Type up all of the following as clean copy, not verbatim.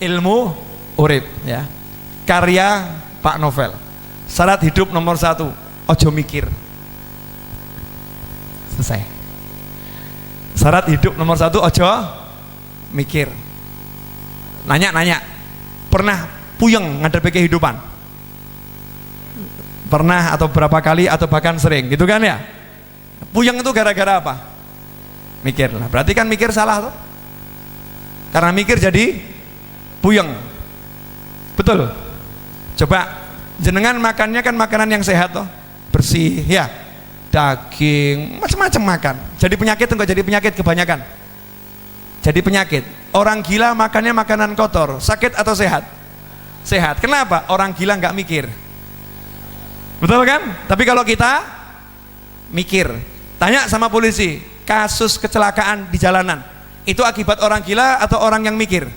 ilmu urip ya. Karya Pak Novel. Syarat hidup nomor 1, ojo mikir. Selesai. Syarat hidup nomor 1, ojo mikir. Nanya, pernah puyeng ngadepi kehidupan? Pernah atau berapa kali atau bahkan sering gitu kan ya? Puyeng itu gara-gara apa? Mikir. Nah, berarti kan mikir salah tuh. Karena mikir jadi puyeng. Betul? Coba jenengan makannya kan makanan yang sehat toh, bersih ya, daging, macam-macam makan. Jadi penyakit enggak jadi penyakit kebanyakan? Jadi penyakit. Orang gila makannya makanan kotor, sakit atau sehat? Sehat. Kenapa? Orang gila nggak mikir. Betul kan? Tapi kalau kita mikir, tanya sama polisi, kasus kecelakaan di jalanan itu akibat orang gila atau orang yang mikir?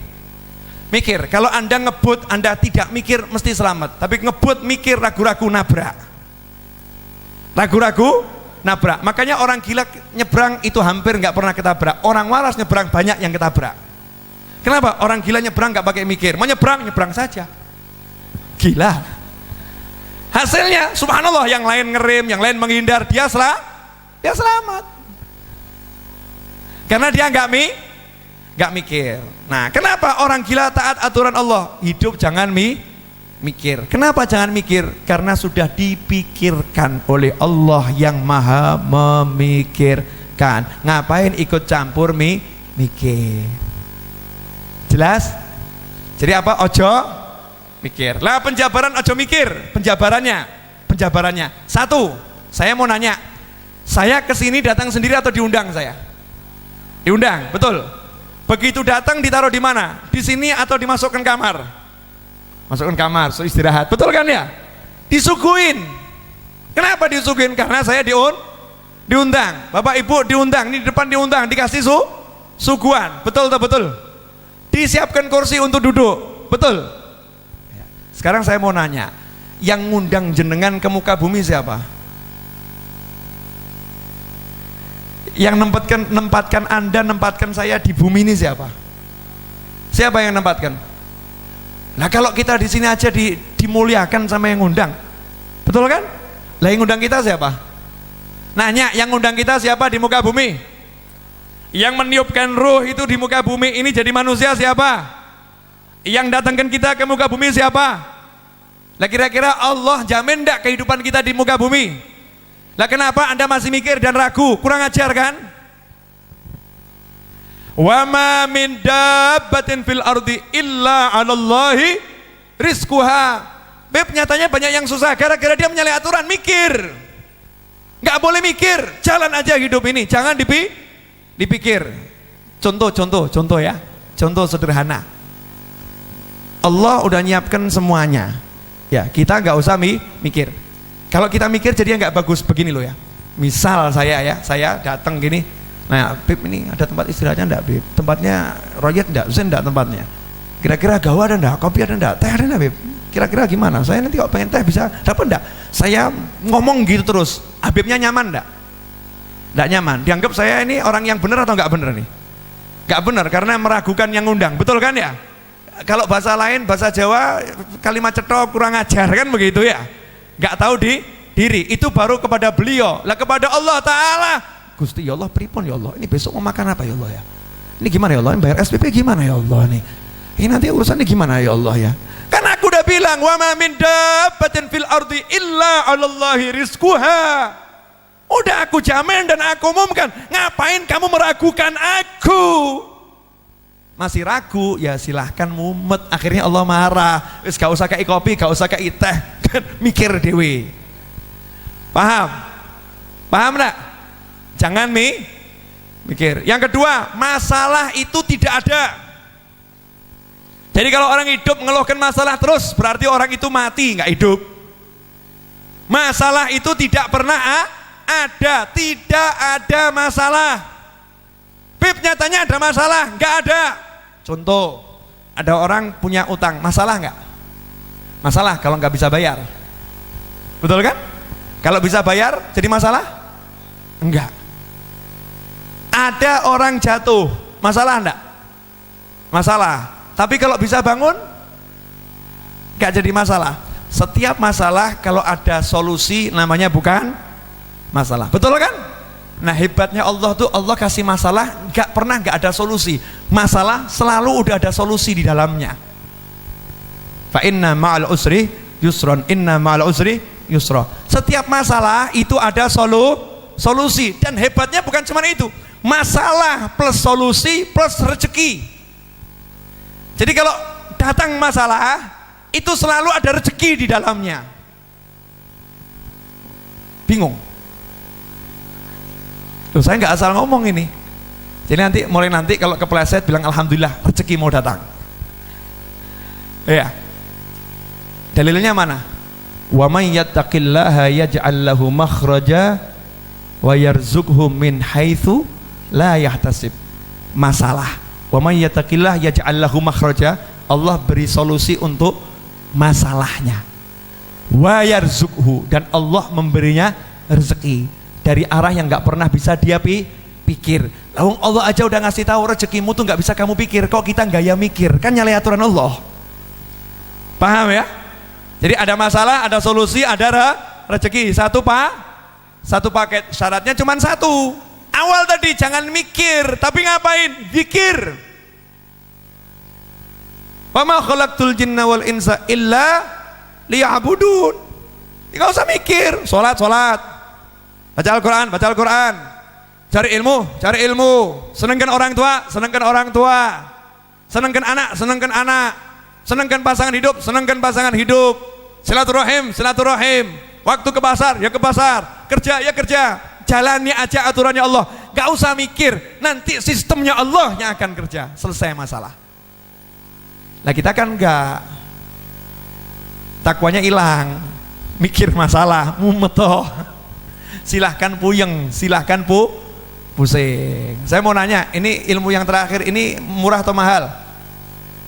Mikir. Kalau Anda ngebut, Anda tidak mikir mesti selamat. Tapi ngebut mikir, ragu-ragu nabrak. Ragu-ragu nabrak. Makanya orang gila nyebrang itu hampir nggak pernah ketabrak. Orang waras nyebrang banyak yang ketabrak. Kenapa? Orang gila nyebrang nggak pakai mikir. Mau nyebrang saja. Gila. Hasilnya, subhanallah, yang lain ngerem, yang lain menghindar, dia selamat. Karena dia nggak mikir. Nah, kenapa orang gila taat aturan Allah? Hidup jangan mikir. Kenapa jangan mikir? Karena sudah dipikirkan oleh Allah yang maha memikirkan. Ngapain ikut campur mikir? Jelas? Jadi apa? Ojo mikir. Lah penjabaran ojo mikir. Penjabarannya. 1, saya mau nanya. Saya kesini datang sendiri atau diundang saya? Diundang, betul. Begitu datang ditaruh di mana? Di sini atau dimasukkan kamar? Masukkan kamar, so istirahat. Betul kan ya? Disuguhin. Kenapa disuguhin? Karena saya diundang. Bapak Ibu diundang, ini di depan diundang, dikasih suguhan. Betul atau betul? Disiapkan kursi untuk duduk. Betul? Sekarang saya mau nanya, yang ngundang jenengan ke muka bumi siapa? Yang nempatkan saya di bumi ini siapa? Siapa yang nempatkan? Nah, kalau kita di sini aja dimuliakan sama yang ngundang, betul kan? Lah yang ngundang kita siapa? Nanya, yang ngundang kita siapa di muka bumi? Yang meniupkan ruh itu di muka bumi ini jadi manusia siapa? Yang datangkan kita ke muka bumi siapa? Lah kira-kira Allah jamin enggak kehidupan kita di muka bumi? Lah kenapa Anda masih mikir dan ragu? Kurang ajar kan? Wa ma min dabbatin fil ardi illa 'alallahi rizquha. Beb, nyatanya banyak yang susah gara-gara dia menyalahi aturan mikir. Enggak boleh mikir, jalan aja hidup ini, jangan dipikir. Contoh ya. Contoh sederhana. Allah udah nyiapkan semuanya. Ya, kita nggak usah mikir. Kalau kita mikir jadinya nggak bagus. Begini loh ya. Misal saya datang gini. Nah, Beb, ini ada tempat istirahatnya enggak, Beb? Tempatnya royet enggak? Zen enggak tempatnya? Kira-kira gawa ada enggak? Kopi ada enggak? Teh ada enggak, Beb? Kira-kira gimana? Saya nanti kalau pengen teh bisa dapat enggak? Saya ngomong gitu terus. Habibnya nyaman enggak? Enggak nyaman. Dianggap saya ini orang yang benar atau enggak benar nih? Enggak benar karena meragukan yang ngundang. Betul kan ya? Kalau bahasa lain, bahasa Jawa, kalimat cetok, kurang ajar kan begitu ya? Enggak tahu diri. Itu baru kepada beliau. Lah kepada Allah Ta'ala, Gusti ya Allah, pripun ya Allah, ini besok mau makan apa ya Allah ya, ini gimana ya Allah, ini bayar SPP gimana ya Allah nih, ini nanti urusannya gimana ya Allah ya. Kan aku udah bilang, wa ma min dabbatin fil ardi illa 'alallahi rizquha. Udah aku jamin dan aku umumkan. Ngapain kamu meragukan aku? Masih ragu, ya silahkan mumet. Akhirnya Allah marah. Wis gak usah kayak kopi, gak usah kayak teh. Mikir dewe. Paham? Paham enggak? Jangan mikir. Yang kedua, masalah itu tidak ada. Jadi kalau orang hidup mengeluhkan masalah terus, berarti orang itu mati, nggak hidup. Masalah itu tidak pernah ada, tidak ada masalah. Bib, nyatanya ada masalah, nggak ada. Contoh, ada orang punya utang, masalah nggak? Masalah kalau nggak bisa bayar. Betul kan? Kalau bisa bayar, jadi masalah? Enggak. Ada orang jatuh, masalah enggak? Masalah. Tapi kalau bisa bangun, nggak jadi masalah. Setiap masalah kalau ada solusi namanya bukan masalah. Betul kan? Nah hebatnya Allah tuh, Allah kasih masalah nggak pernah nggak ada solusi. Masalah selalu udah ada solusi di dalamnya. Fa inna ma'al usri yusron, inna ma'al usri yusra. Setiap masalah itu ada solusi, dan hebatnya bukan cuma itu. Masalah plus solusi plus rezeki. Jadi kalau datang masalah itu selalu ada rezeki di dalamnya. Bingung? Loh, saya nggak asal ngomong ini. Jadi mulai nanti kalau kepleset bilang alhamdulillah rezeki mau datang. Ya. Dalilnya mana? Wa may yattaqillaha yaj'al lahu makhraja wa yarzuqhu min haitsu la yahtasib. Masalah. Wa may yattaqillaha yaj'al lahu makhraja, Allah beri solusi untuk masalahnya. Wa yarzuqhu, dan Allah memberinya rezeki dari arah yang nggak pernah bisa dia pikir. Lalu Allah aja udah ngasih tahu rezekimu tuh nggak bisa kamu pikir, kok kita gaya mikir? Kan nyalahi aturan Allah. Paham ya? Jadi ada masalah, ada solusi, ada rezeki. Satu paket. Syaratnya cuma satu. Awal tadi jangan mikir, tapi ngapain? Zikir. Wa ma khalaqtul jinna wal insa illa liya'budun. Enggak usah mikir, salat. Baca Al-Qur'an. Cari ilmu. Senangkan orang tua. Senangkan anak. Senangkan pasangan hidup. Silaturahim. Waktu ke pasar, kerja. Jalani aja aturannya Allah. Enggak usah mikir, nanti sistemnya Allah yang akan kerja. Selesai masalah. Nah kita kan enggak, takwanya hilang, mikir masalah, mumetoh. Silahkan puyeng, silahkan pusing. Saya mau nanya, ini ilmu yang terakhir ini murah atau mahal?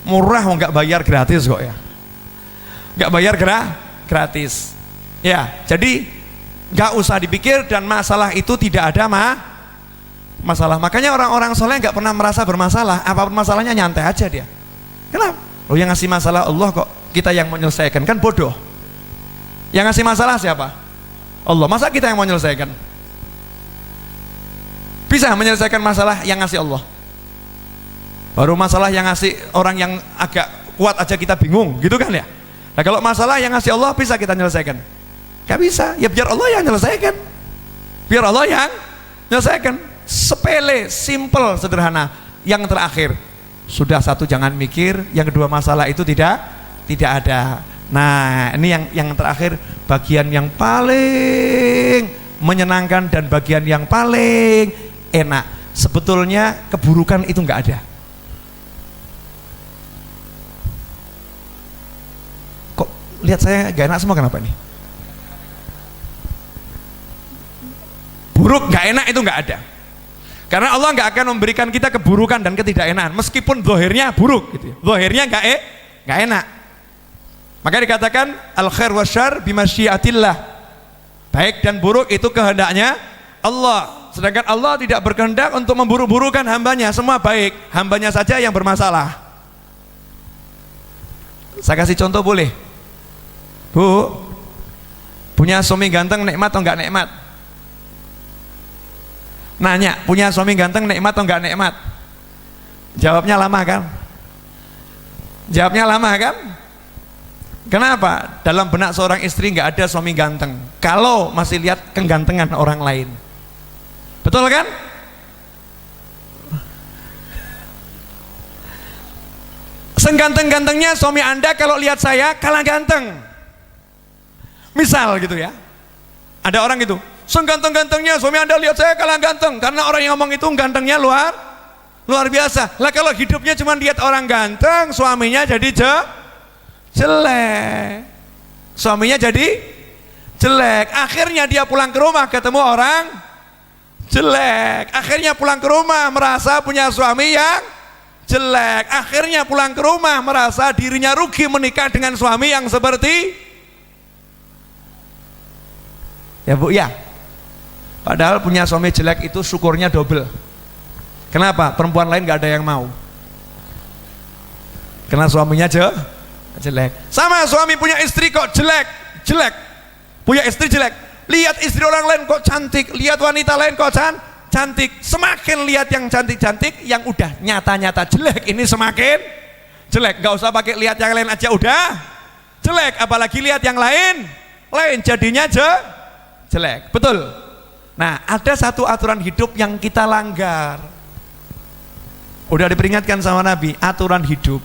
Murah, enggak bayar gratis kok ya. Enggak bayar gratis. Ya, jadi enggak usah dipikir, dan masalah itu tidak ada masalah. Makanya orang-orang soleh enggak pernah merasa bermasalah. Apapun masalahnya nyantai aja dia. Kenapa? Oh, yang ngasih masalah Allah, kok kita yang menyelesaikan? Kan bodoh. Yang ngasih masalah siapa? Allah. Masa kita yang mau menyelesaikan? Bisa menyelesaikan masalah yang ngasih Allah. Baru masalah yang ngasih orang yang agak kuat aja kita bingung, gitu kan ya? Nah kalau masalah yang ngasih Allah bisa kita menyelesaikan? Gak bisa. Ya biar Allah yang menyelesaikan. Biar Allah yang menyelesaikan. Sepele, simple, sederhana. Yang terakhir, sudah satu jangan mikir, yang kedua masalah itu tidak ada. Nah ini yang terakhir, bagian yang paling menyenangkan dan bagian yang paling enak. Sebetulnya keburukan itu nggak ada. Kok lihat saya gak enak semua, kenapa nih? Buruk, nggak enak itu nggak ada. Karena Allah nggak akan memberikan kita keburukan dan ketidakenakan, meskipun zahirnya buruk gitu ya. Zahirnya nggak enak. Maka dikatakan al khair wasyarr bimasyiatillah. Baik dan buruk itu kehendaknya Allah. Sedangkan Allah tidak berkehendak untuk memburu-burukan hambanya. Semua baik, hambanya saja yang bermasalah. Saya kasih contoh boleh? Bu, punya suami ganteng nikmat atau enggak nikmat? Nanya, punya suami ganteng nikmat atau enggak nikmat? Jawabnya lama kan? Kenapa? Dalam benak seorang istri enggak ada suami ganteng kalau masih lihat kegantengan orang lain. Betul kan? Seganteng-gantengnya suami Anda kalau lihat saya kalah ganteng. Misal gitu ya. Ada orang gitu, seganteng-gantengnya suami Anda lihat saya kalah ganteng, karena orang yang ngomong itu gantengnya luar biasa. Lah kalau hidupnya cuma lihat orang ganteng, suaminya jadi jelek. Suaminya jadi jelek. Akhirnya dia pulang ke rumah ketemu orang jelek. Akhirnya pulang ke rumah merasa punya suami yang jelek. Akhirnya pulang ke rumah merasa dirinya rugi menikah dengan suami yang seperti ya Bu ya. Padahal punya suami jelek itu syukurnya double. Kenapa? Perempuan lain gak ada yang mau. Karena suaminya jelek. Sama suami punya istri kok jelek. Punya istri jelek. Lihat istri orang lain kok cantik, lihat wanita lain kok cantik. Semakin lihat yang cantik-cantik, yang udah nyata-nyata jelek ini semakin jelek. Gak usah pakai lihat yang lain aja udah jelek, apalagi lihat yang lain jadinya jelek. Betul. Nah, ada satu aturan hidup yang kita langgar. Udah diperingatkan sama Nabi, aturan hidup.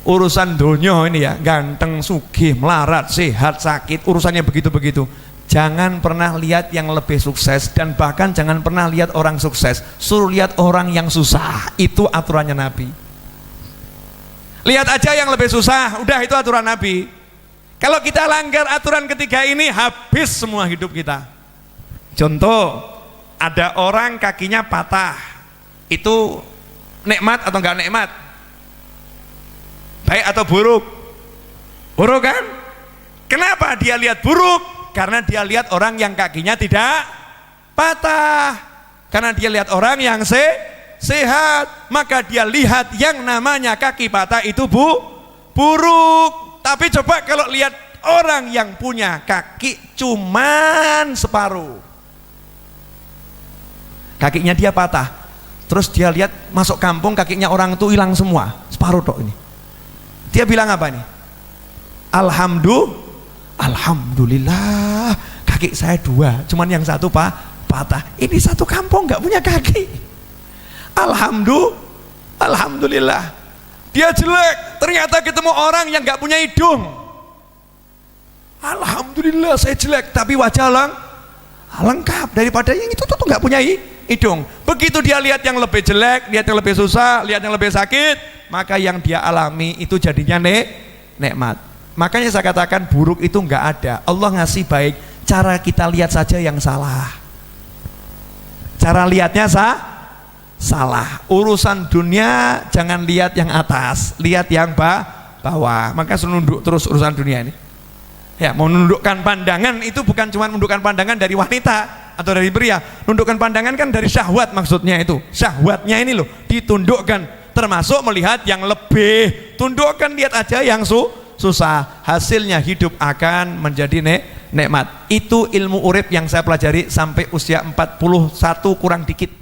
Urusan dunia ini ya, ganteng, sugih, melarat, sehat, sakit, urusannya begitu-begitu. Jangan pernah lihat yang lebih sukses, dan bahkan jangan pernah lihat orang sukses. Suruh lihat orang yang susah. Itu aturannya Nabi. Lihat aja yang lebih susah, udah itu aturan Nabi. Kalau kita langgar aturan ketiga ini, habis semua hidup kita. Contoh, ada orang kakinya patah. Itu nikmat atau enggak nikmat? Baik atau buruk? Buruk kan? Kenapa dia lihat buruk? Karena dia lihat orang yang kakinya tidak patah. Karena dia lihat orang yang sehat, maka dia lihat yang namanya kaki patah itu buruk. Tapi coba kalau lihat orang yang punya kaki cuman separuh, kakinya dia patah, terus dia lihat masuk kampung kakinya orang itu hilang semua, separuh tok ini. Dia bilang apa nih? Alhamdulillah, kaki saya dua, cuman yang satu patah. Ini satu kampung nggak punya kaki. Alhamdulillah. Dia jelek, ternyata ketemu orang yang nggak punya hidung. Alhamdulillah saya jelek, tapi wajah lengkap daripada yang itu tuh nggak punya hidung. Begitu dia lihat yang lebih jelek, lihat yang lebih susah, lihat yang lebih sakit, maka yang dia alami itu jadinya nikmat. Makanya saya katakan buruk itu nggak ada. Allah ngasih baik, cara kita lihat saja yang salah. Cara lihatnya salah. Urusan dunia jangan lihat yang atas, lihat yang bawah. Maka nunduk terus urusan dunia ini. Ya, menundukkan pandangan itu bukan cuma menundukkan pandangan dari wanita atau dari pria. Menundukkan pandangan kan dari syahwat, maksudnya itu. Syahwatnya ini loh ditundukkan, termasuk melihat yang lebih. Tundukkan, lihat aja yang susah. Hasilnya hidup akan menjadi nikmat. Itu ilmu urip yang saya pelajari sampai usia 41 kurang dikit.